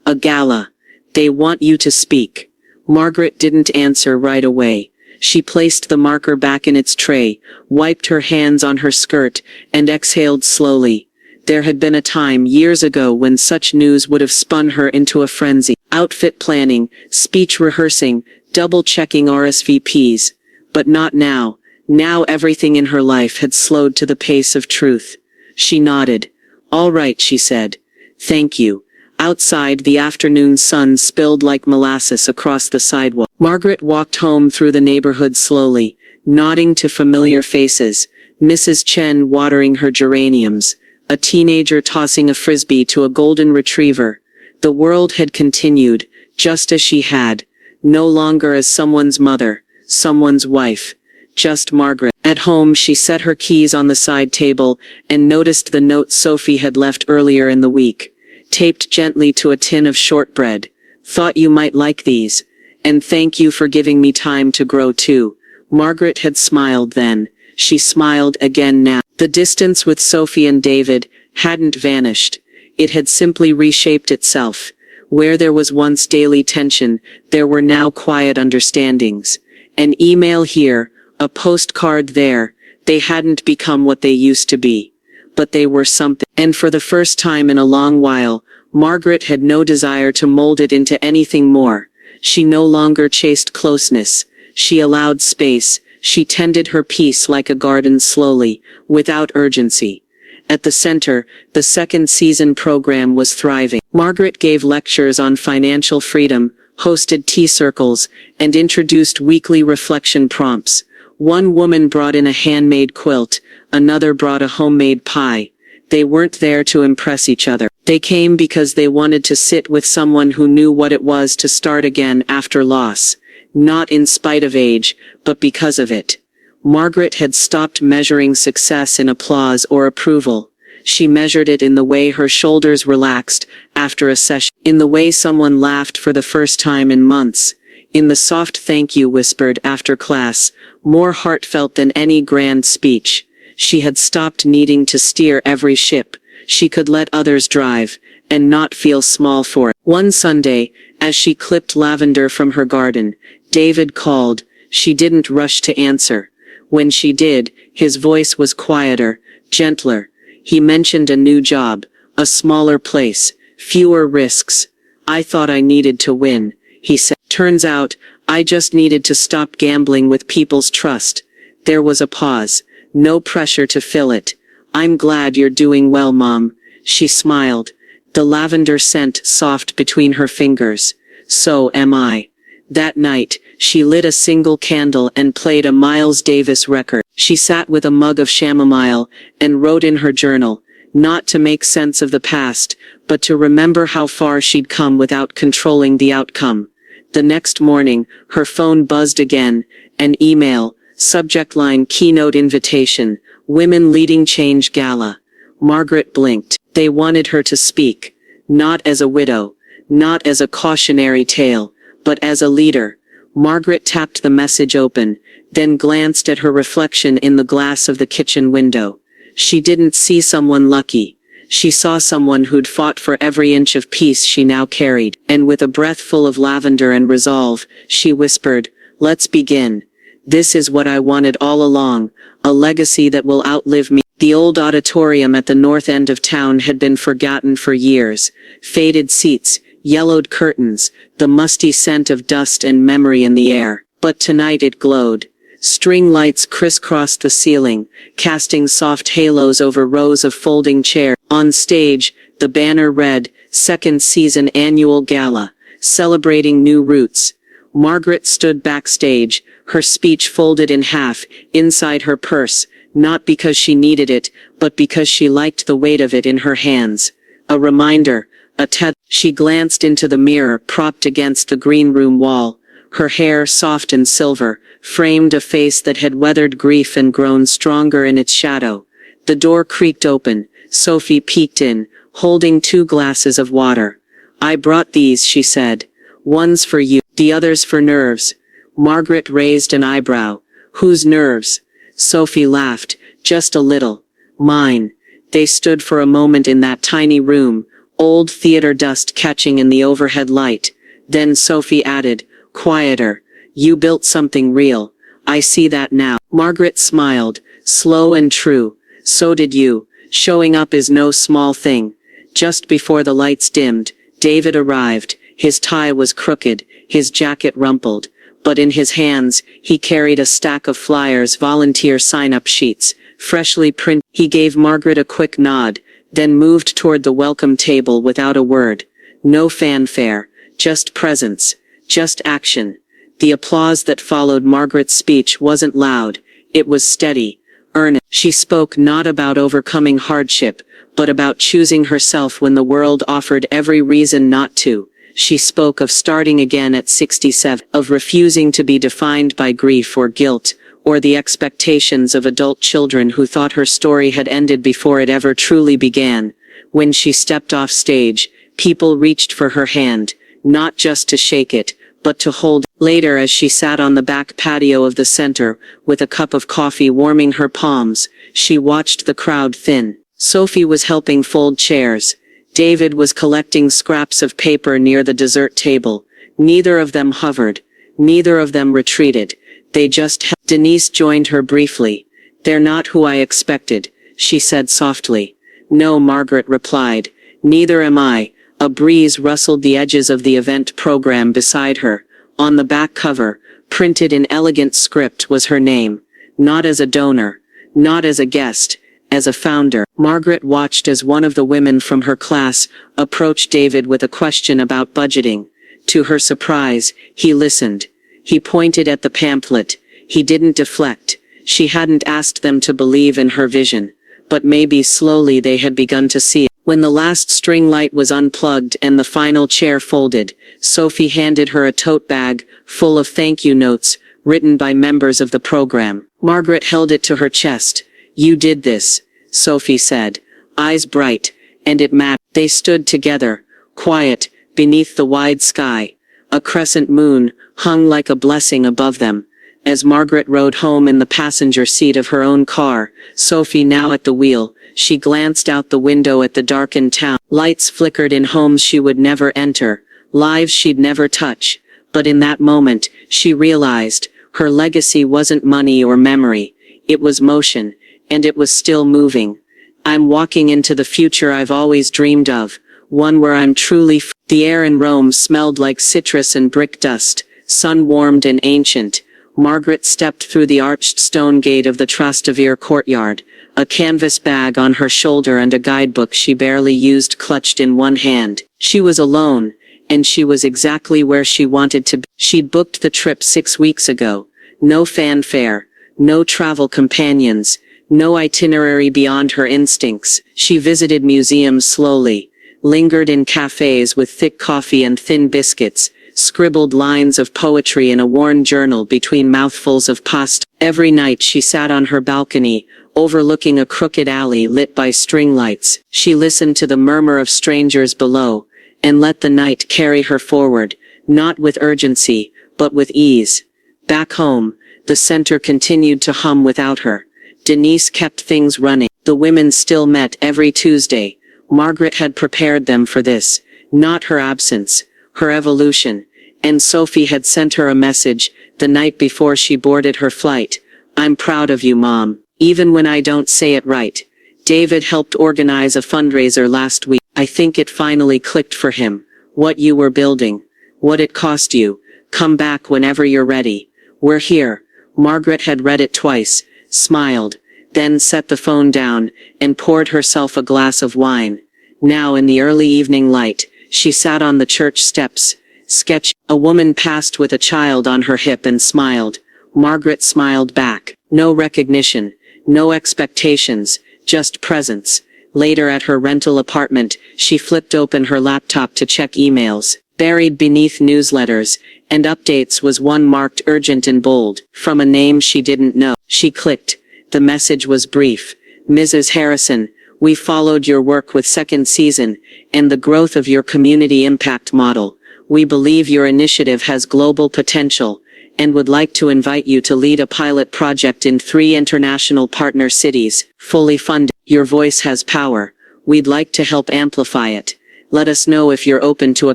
A gala. They want you to speak." Margaret didn't answer right away. She placed the marker back in its tray, wiped her hands on her skirt, and exhaled slowly. There had been a time years ago when such news would have spun her into a frenzy. Outfit planning, speech rehearsing, double-checking RSVPs. But not now. Now everything in her life had slowed to the pace of truth. She nodded. "All right," she said. "Thank you." Outside, the afternoon sun spilled like molasses across the sidewalk. Margaret walked home through the neighborhood slowly, nodding to familiar faces, Mrs. Chen watering her geraniums, a teenager tossing a frisbee to a golden retriever. The world had continued, just as she had, no longer as someone's mother, someone's wife, just Margaret. At home she set her keys on the side table and noticed the note Sophie had left earlier in the week, taped gently to a tin of shortbread. Thought you might like these. And thank you for giving me time to grow too. Margaret had smiled then. She smiled again now. The distance with Sophie and David hadn't vanished. It had simply reshaped itself. Where there was once daily tension, there were now quiet understandings. An email here, a postcard there. They hadn't become what they used to be. But they were something. And for the first time in a long while, Margaret had no desire to mold it into anything more. She no longer chased closeness. She allowed space. She tended her peace like a garden slowly, without urgency. At the center, the second season program was thriving. Margaret gave lectures on financial freedom, hosted tea circles, and introduced weekly reflection prompts. One woman brought in a handmade quilt, another brought a homemade pie. They weren't there to impress each other. They came because they wanted to sit with someone who knew what it was to start again after loss. Not in spite of age, but because of it. Margaret had stopped measuring success in applause or approval. She measured it in the way her shoulders relaxed after a session, in the way someone laughed for the first time in months, in the soft thank you whispered after class, more heartfelt than any grand speech. She had stopped needing to steer every ship. She could let others drive, and not feel small for it. One Sunday, as she clipped lavender from her garden, David called. She didn't rush to answer. When she did, his voice was quieter, gentler. He mentioned a new job, a smaller place, fewer risks. I thought I needed to win, he said. Turns out, I just needed to stop gambling with people's trust. There was a pause, no pressure to fill it. I'm glad you're doing well, Mom. She smiled, the lavender scent soft between her fingers. So am I. That night, she lit a single candle and played a Miles Davis record. She sat with a mug of chamomile and wrote in her journal, not to make sense of the past, but to remember how far she'd come without controlling the outcome. The next morning, her phone buzzed again, an email, subject line keynote invitation, Women Leading Change Gala. Margaret blinked. They wanted her to speak, not as a widow, not as a cautionary tale, but as a leader. Margaret tapped the message open, then glanced at her reflection in the glass of the kitchen window. She didn't see someone lucky. She saw someone who'd fought for every inch of peace she now carried, and with a breath full of lavender and resolve, she whispered, "Let's begin. This is what I wanted all along, a legacy that will outlive me." The old auditorium at the north end of town had been forgotten for years. Faded seats, yellowed curtains, the musty scent of dust and memory in the air. But tonight it glowed. String lights crisscrossed the ceiling, casting soft halos over rows of folding chairs. On stage, the banner read, Second Season Annual Gala, Celebrating New Roots. Margaret stood backstage, her speech folded in half, inside her purse, not because she needed it, but because she liked the weight of it in her hands. A reminder, a tether. She glanced into the mirror propped against the green room wall. Her hair, soft and silver, framed a face that had weathered grief and grown stronger in its shadow. The door creaked open. Sophie peeked in, holding 2 glasses of water. "I brought these," she said. "One's for you, the other's for nerves." Margaret raised an eyebrow. "Whose nerves?" Sophie laughed, just a little. "Mine." They stood for a moment in that tiny room, old theater dust catching in the overhead light. Then Sophie added, quieter, "You built something real. I see that now." Margaret smiled, slow and true. "So did you. Showing up is no small thing." Just before the lights dimmed, David arrived. His tie was crooked, his jacket rumpled, but in his hands, he carried a stack of flyers, volunteer sign-up sheets, freshly printed. He gave Margaret a quick nod, then moved toward the welcome table without a word. No fanfare, just presence, just action. The applause that followed Margaret's speech wasn't loud, it was steady. earnest. She spoke not about overcoming hardship, but about choosing herself when the world offered every reason not to. She spoke of starting again at 67, of refusing to be defined by grief or guilt, or the expectations of adult children who thought her story had ended before it ever truly began. When she stepped off stage, people reached for her hand, not just to shake it, but to hold it. Later, as she sat on the back patio of the center, with a cup of coffee warming her palms, she watched the crowd thin. Sophie was helping fold chairs. David was collecting scraps of paper near the dessert table. Neither of them hovered. Neither of them retreated. They just held. Denise joined her briefly. "They're not who I expected," she said softly. "No," Margaret replied. "Neither am I." A breeze rustled the edges of the event program beside her. On the back cover, printed in elegant script, was her name. Not as a donor. Not as a guest. As a founder. Margaret watched as one of the women from her class approached David with a question about budgeting. To her surprise, he listened. He pointed at the pamphlet. He didn't deflect. She hadn't asked them to believe in her vision. But maybe slowly they had begun to see it. When the last string light was unplugged and the final chair folded, Sophie handed her a tote bag full of thank you notes, written by members of the program. Margaret held it to her chest. "You did this," Sophie said, eyes bright, "and it mattered." They stood together, quiet, beneath the wide sky. A crescent moon hung like a blessing above them. As Margaret rode home in the passenger seat of her own car, Sophie now at the wheel, she glanced out the window at the darkened town. Lights flickered in homes she would never enter, lives she'd never touch. But in that moment, she realized, her legacy wasn't money or memory. It was motion, and it was still moving. "I'm walking into the future I've always dreamed of, one where I'm truly free." The air in Rome smelled like citrus and brick dust, sun-warmed and ancient. Margaret stepped through the arched stone gate of the Trastevere courtyard, a canvas bag on her shoulder and a guidebook she barely used clutched in one hand. She was alone, and she was exactly where she wanted to be. She'd booked the trip 6 weeks ago. No fanfare, no travel companions, no itinerary beyond her instincts. She visited museums slowly, lingered in cafes with thick coffee and thin biscuits, scribbled lines of poetry in a worn journal between mouthfuls of pasta. Every night she sat on her balcony, overlooking a crooked alley lit by string lights. She listened to the murmur of strangers below, and let the night carry her forward, not with urgency, but with ease. Back home, the center continued to hum without her. Denise kept things running. The women still met every Tuesday. Margaret had prepared them for this, not her absence, her evolution. And Sophie had sent her a message, the night before she boarded her flight. "I'm proud of you, Mom, even when I don't say it right." David helped organize a fundraiser last week. I think it finally clicked for him. What you were building. What it cost you. Come back whenever you're ready. We're here. Margaret had read it twice, smiled, then set the phone down, and poured herself a glass of wine. Now in the early evening light, she sat on the church steps, sketching. A woman passed with a child on her hip and smiled. Margaret smiled back. No recognition, no expectations, just presence. Later at her rental apartment, she flipped open her laptop to check emails. Buried beneath newsletters and updates was one marked urgent in bold, from a name she didn't know. She clicked. The message was brief. "Mrs. Harrison, we followed your work with second season, and the growth of your community impact model. We believe your initiative has global potential, and would like to invite you to lead a pilot project in 3 international partner cities, fully funded. Your voice has power. We'd like to help amplify it. Let us know if you're open to a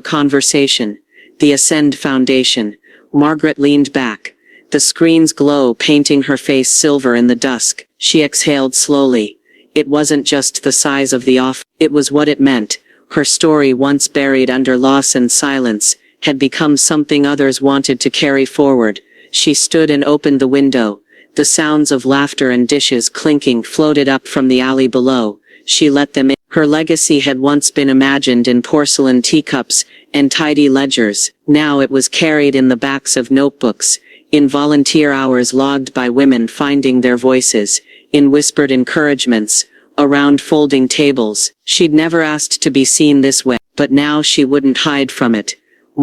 conversation." The Ascend Foundation. Margaret leaned back. The screen's glow painting her face silver in the dusk. She exhaled slowly. It wasn't just the size of the offer, it was what it meant. Her story, once buried under loss and silence, had become something others wanted to carry forward. She stood and opened the window. The sounds of laughter and dishes clinking floated up from the alley below. She let them in. Her legacy had once been imagined in porcelain teacups and tidy ledgers. Now it was carried in the backs of notebooks, in volunteer hours logged by women finding their voices, in whispered encouragements, around folding tables. She'd never asked to be seen this way, but now she wouldn't hide from it.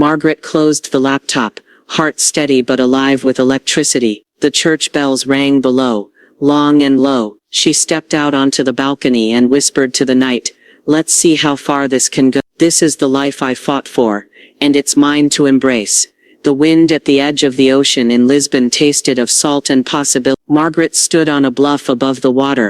Margaret closed the laptop, heart steady but alive with electricity. The church bells rang below, long and low. She stepped out onto the balcony and whispered to the night, "Let's see how far this can go. This is the life I fought for, and it's mine to embrace." The wind at the edge of the ocean in Lisbon tasted of salt and possibility. Margaret stood on a bluff above the water,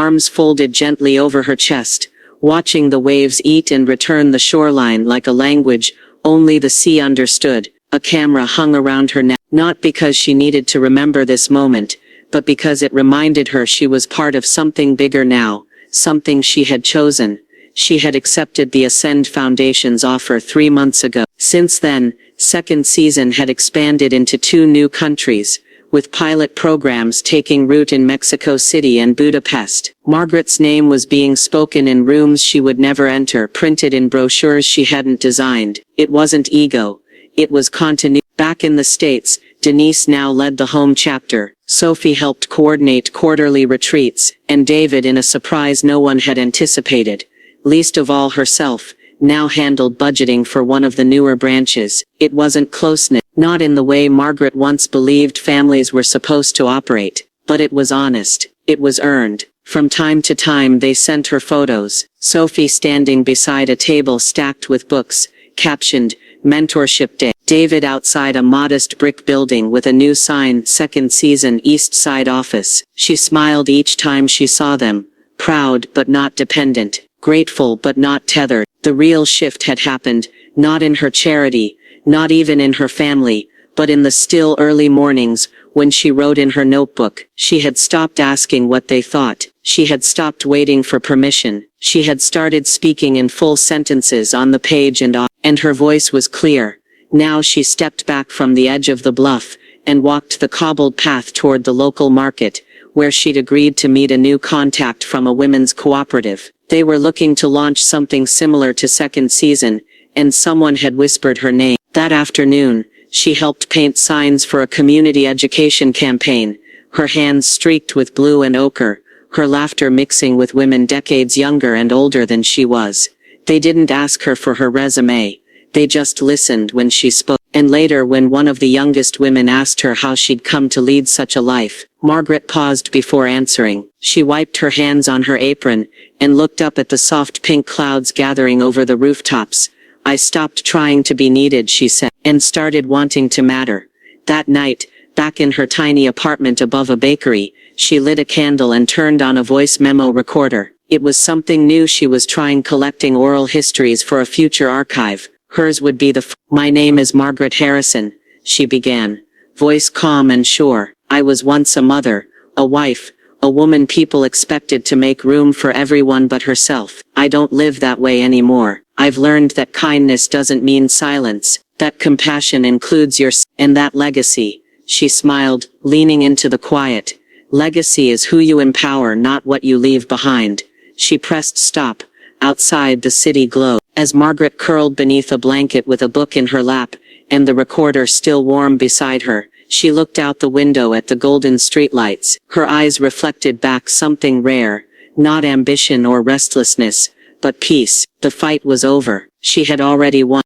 arms folded gently over her chest, watching the waves eat and return the shoreline like a language only the sea understood. A camera hung around her neck, not because she needed to remember this moment, but because it reminded her she was part of something bigger now, something she had chosen. She had accepted the Ascend Foundation's offer 3 months ago. Since then, second season had expanded into 2 new countries, with pilot programs taking root in Mexico City and Budapest. Margaret's name was being spoken in rooms she would never enter, printed in brochures she hadn't designed. It wasn't ego. It was continuity. Back in the States, Denise now led the home chapter. Sophie helped coordinate quarterly retreats, and David, in a surprise no one had anticipated, least of all herself, now handled budgeting for one of the newer branches. It wasn't close-knit, not in the way Margaret once believed families were supposed to operate, but it was honest. It was earned. From time to time they sent her photos, Sophie standing beside a table stacked with books, captioned, Mentorship Day. David outside a modest brick building with a new sign, second season East Side office. She smiled each time she saw them, proud but not dependent, grateful but not tethered. The real shift had happened, not in her charity, not even in her family, but in the still early mornings, when she wrote in her notebook. She had stopped asking what they thought. She had stopped waiting for permission. She had started speaking in full sentences on the page and her voice was clear. Now she stepped back from the edge of the bluff, and walked the cobbled path toward the local market, where she'd agreed to meet a new contact from a women's cooperative. They were looking to launch something similar to second season, and someone had whispered her name. That afternoon, she helped paint signs for a community education campaign, her hands streaked with blue and ochre, her laughter mixing with women decades younger and older than she was. They didn't ask her for her resume. They just listened when she spoke. And later, when one of the youngest women asked her how she'd come to lead such a life, Margaret paused before answering. She wiped her hands on her apron, and looked up at the soft pink clouds gathering over the rooftops. "I stopped trying to be needed," she said, "and started wanting to matter." That night, back in her tiny apartment above a bakery, she lit a candle and turned on a voice memo recorder. It was something new she was trying, collecting oral histories for a future archive. Hers would be "My name is Margaret Harrison," she began, voice calm and sure. "I was once a mother, a wife, a woman people expected to make room for everyone but herself. I don't live that way anymore. I've learned that kindness doesn't mean silence, that compassion includes and that legacy." She smiled, leaning into the quiet. "Legacy is who you empower, not what you leave behind." She pressed stop. Outside, the city glowed. As Margaret curled beneath a blanket with a book in her lap, and the recorder still warm beside her, she looked out the window at the golden streetlights. Her eyes reflected back something rare, not ambition or restlessness, but peace. The fight was over. She had already won.